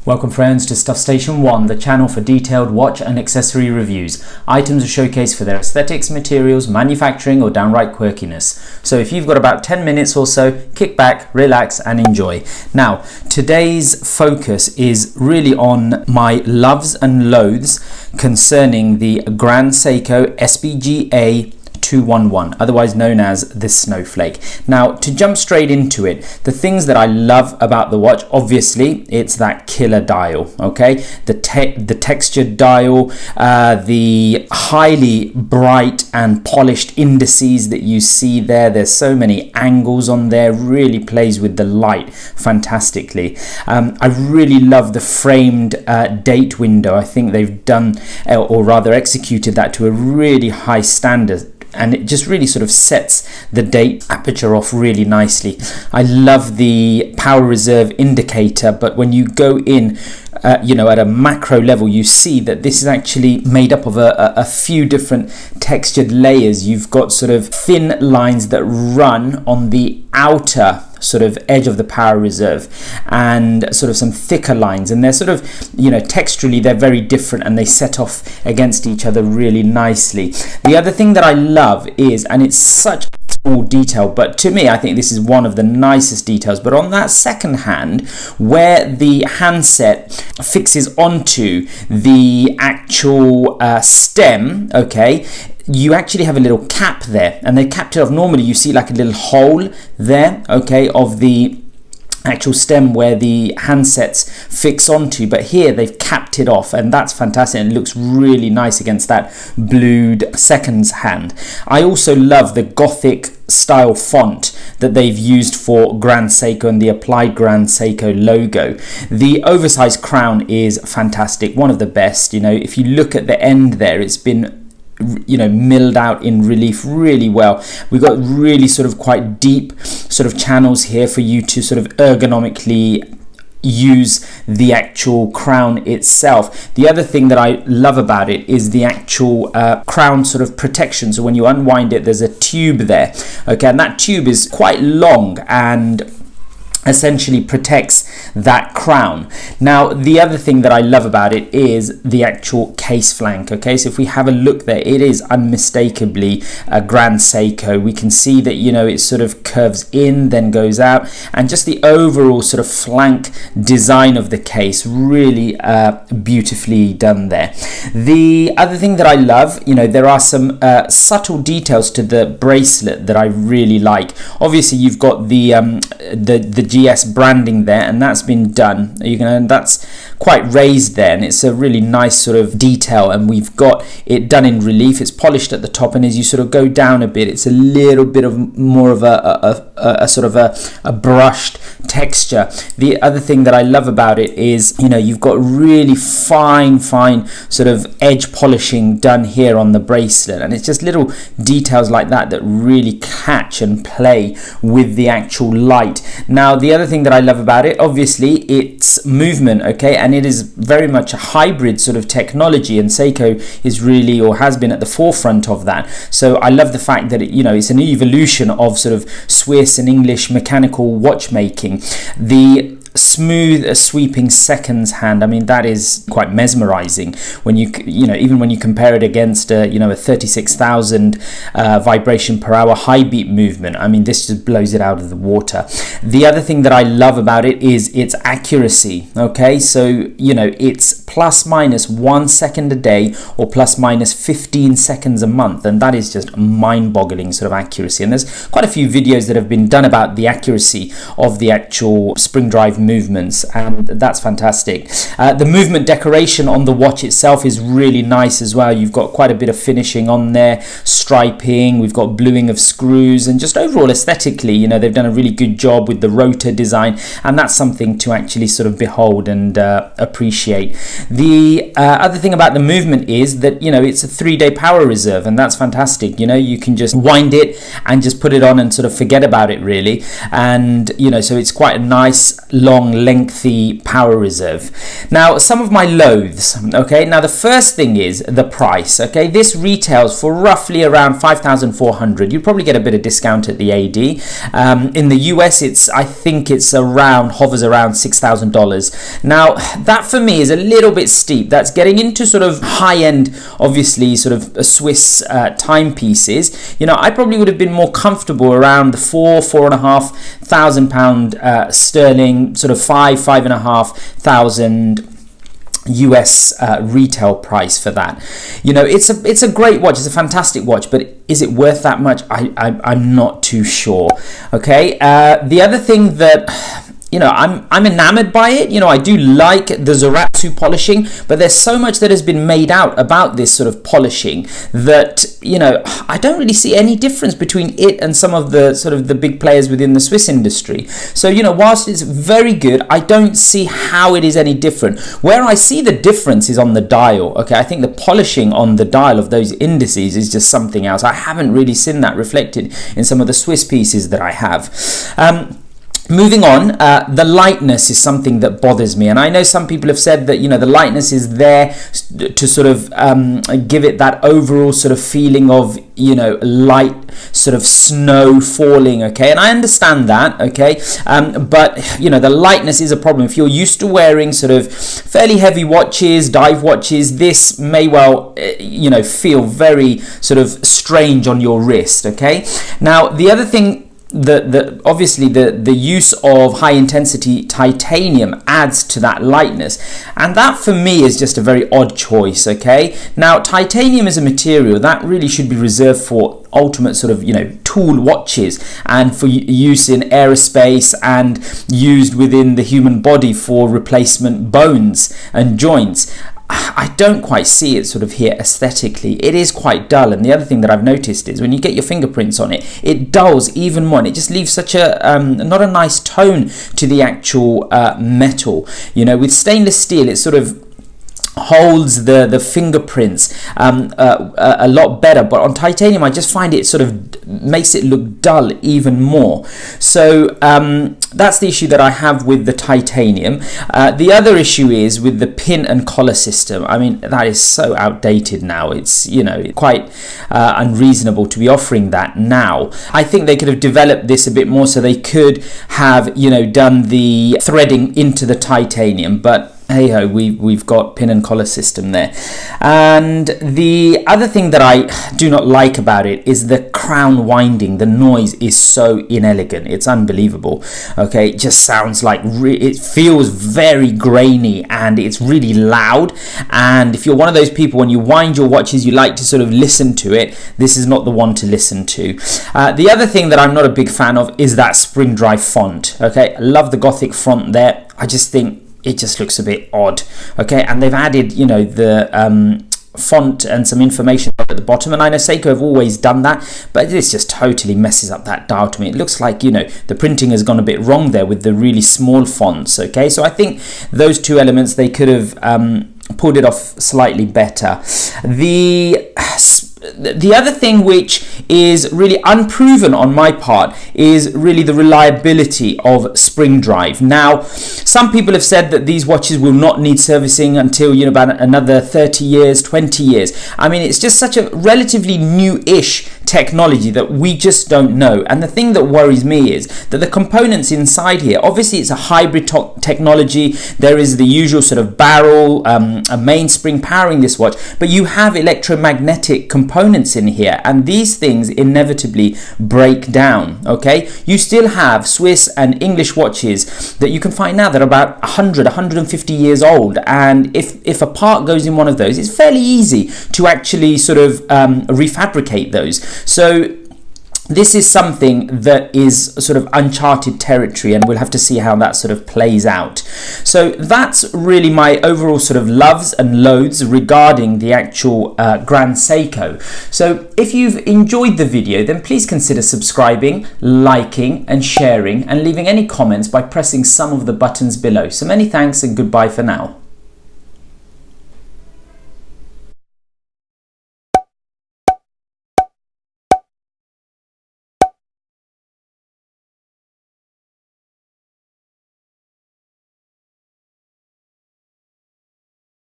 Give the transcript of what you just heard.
Welcome friends to Stuff Station 1, the channel for detailed watch and accessory reviews. Items are showcased for their aesthetics, materials, manufacturing or downright quirkiness. So if you've got about 10 minutes or so, kick back, relax and enjoy. Now, today's focus is really on my loves and loathes concerning the Grand Seiko SBGA211, otherwise known as the Snowflake. Now, to jump straight into it, the things that I love about the watch, obviously, it's that killer dial, okay? The textured dial, the highly bright and polished indices that you see there. There's so many angles on there, really plays with the light fantastically. I really love the framed date window. I think they've done, or rather executed that to a really high standard, and it just really sort of sets the date aperture off really nicely. I love the power reserve indicator, but when you go in at a macro level, you see that this is actually made up of a few different textured layers. You've got sort of thin lines that run on the outer sort of edge of the power reserve and sort of some thicker lines, and they're sort of, texturally they're very different and they set off against each other really nicely. The other thing that I love is, and it's such a small detail, but to me I think this is one of the nicest details, but on that second hand where the handset fixes onto the actual stem, okay, you actually have a little cap there, and they capped it off. Normally you see like a little hole there, okay, of the actual stem where the handsets fix onto, but here they've capped it off, and that's fantastic, and it looks really nice against that blued seconds hand. I also love the Gothic style font that they've used for Grand Seiko and the applied Grand Seiko logo. The oversized crown is fantastic, one of the best. If you look at the end there, it's been milled out in relief really well. We've got really sort of quite deep sort of channels here for you to sort of ergonomically use the actual crown itself. The other thing that I love about it is the actual crown sort of protection. So when you unwind it, there's a tube there, okay, and that tube is quite long and essentially protects that crown. Now, the other thing that I love about it is the actual case flank, okay? So if we have a look there, it is unmistakably a Grand Seiko. We can see that, it sort of curves in, then goes out, and just the overall sort of flank design of the case, really beautifully done there. The other thing that I love, there are some subtle details to the bracelet that I really like. Obviously, you've got the GS branding there, and that's been done. That's quite raised there, and it's a really nice sort of detail, and we've got it done in relief. It's polished at the top, and as you sort of go down a bit, it's a little bit of more of a sort of a brushed texture. The other thing that I love about it is, you've got really fine sort of edge polishing done here on the bracelet, and it's just little details like that that really catch and play with the actual light. Now, the other thing that I love about it, obviously, it's movement, okay, and it is very much a hybrid sort of technology, and Seiko is really, or has been, at the forefront of that. So I love the fact that it's an evolution of sort of Swiss and English mechanical watchmaking. The smooth sweeping seconds hand, I mean, that is quite mesmerizing when even when you compare it against a 36,000 vibration per hour high beat movement. I mean, this just blows it out of the water. The other thing that I love about it is its accuracy, okay? So it's plus minus 1 second a day or plus minus 15 seconds a month, and that is just mind-boggling sort of accuracy. And there's quite a few videos that have been done about the accuracy of the actual spring drive movements, and that's fantastic. The movement decoration on the watch itself is really nice as well. You've got quite a bit of finishing on there, striping, we've got bluing of screws, and just overall aesthetically, they've done a really good job with the rotor design, and that's something to actually sort of behold and appreciate. The other thing about the movement is that it's a 3-day power reserve, and that's fantastic. You can just wind it and just put it on and sort of forget about it really, and so it's quite a nice long long, lengthy power reserve. Now, some of my loathes, okay? Now, the first thing is the price, okay? This retails for roughly around 5,400. You'd probably get a bit of discount at the AD. In the US, I think it's hovers around $6,000. Now, that for me is a little bit steep. That's getting into sort of high-end, obviously, sort of Swiss timepieces. You know, I probably would have been more comfortable around the £4,500 sterling, sort of $5,500 US retail price for that. You know, it's a great watch. It's a fantastic watch, but is it worth that much? I'm not too sure. Okay. The other thing that, you know, I'm enamored by it. You know, I do like the Zaratsu polishing, but there's so much that has been made out about this sort of polishing that, you know, I don't really see any difference between it and some of the sort of the big players within the Swiss industry. So, you know, whilst it's very good, I don't see how it is any different. Where I see the difference is on the dial. Okay, I think the polishing on the dial of those indices is just something else. I haven't really seen that reflected in some of the Swiss pieces that I have. Moving on, the lightness is something that bothers me, and I know some people have said that, you know, the lightness is there to sort of give it that overall sort of feeling of, you know, light sort of snow falling, okay, and I understand that, okay, but, you know, the lightness is a problem. If you're used to wearing sort of fairly heavy watches, dive watches, this may well, you know, feel very sort of strange on your wrist, okay. Now, the other thing, obviously the use of high intensity titanium adds to that lightness, and that for me is just a very odd choice. Okay, now titanium is a material that really should be reserved for ultimate sort of, you know, tool watches and for use in aerospace and used within the human body for replacement bones and joints. I don't quite see it sort of here aesthetically. It is quite dull, and the other thing that I've noticed is when you get your fingerprints on it, it dulls even more, and it just leaves such a not a nice tone to the actual metal. You know, with stainless steel, it sort of holds the fingerprints a lot better, but on titanium I just find it sort of makes it look dull even more. So that's the issue that I have with the titanium. The other issue is with the pin and collar system. I mean, that is so outdated now. It's, you know, quite unreasonable to be offering that now. I think they could have developed this a bit more, so they could have, you know, done the threading into the titanium, but hey ho, we've got pin and collar system there. And the other thing that I do not like about it is the crown winding. The noise is so inelegant, it's unbelievable. Okay, it just sounds like it feels very grainy, and it's really loud. And if you're one of those people, when you wind your watches, you like to sort of listen to it, this is not the one to listen to. The other thing that I'm not a big fan of is that spring drive font. Okay, I love the Gothic font there. I just think it just looks a bit odd. Okay, and they've added, you know, the font and some information at the bottom, and I know Seiko have always done that, but this just totally messes up that dial to me. It looks like, you know, the printing has gone a bit wrong there with the really small fonts. Okay, so I think those two elements, they could have pulled it off slightly better. The other thing which is really unproven on my part is really the reliability of spring drive. Now, some people have said that these watches will not need servicing until, you know, about another 30 years, 20 years. I mean, it's just such a relatively new-ish technology that we just don't know. And the thing that worries me is that the components inside here, obviously it's a hybrid technology. There is the usual sort of barrel, a mainspring powering this watch, but you have electromagnetic components in here, and these things inevitably break down. Okay, you still have Swiss and English watches that you can find now that are about 150 years old, and if a part goes in one of those, it's fairly easy to actually sort of refabricate those. So this is something that is sort of uncharted territory, and we'll have to see how that sort of plays out. So that's really my overall sort of loves and loathes regarding the actual Grand Seiko. So if you've enjoyed the video, then please consider subscribing, liking and sharing, and leaving any comments by pressing some of the buttons below. So many thanks and goodbye for now.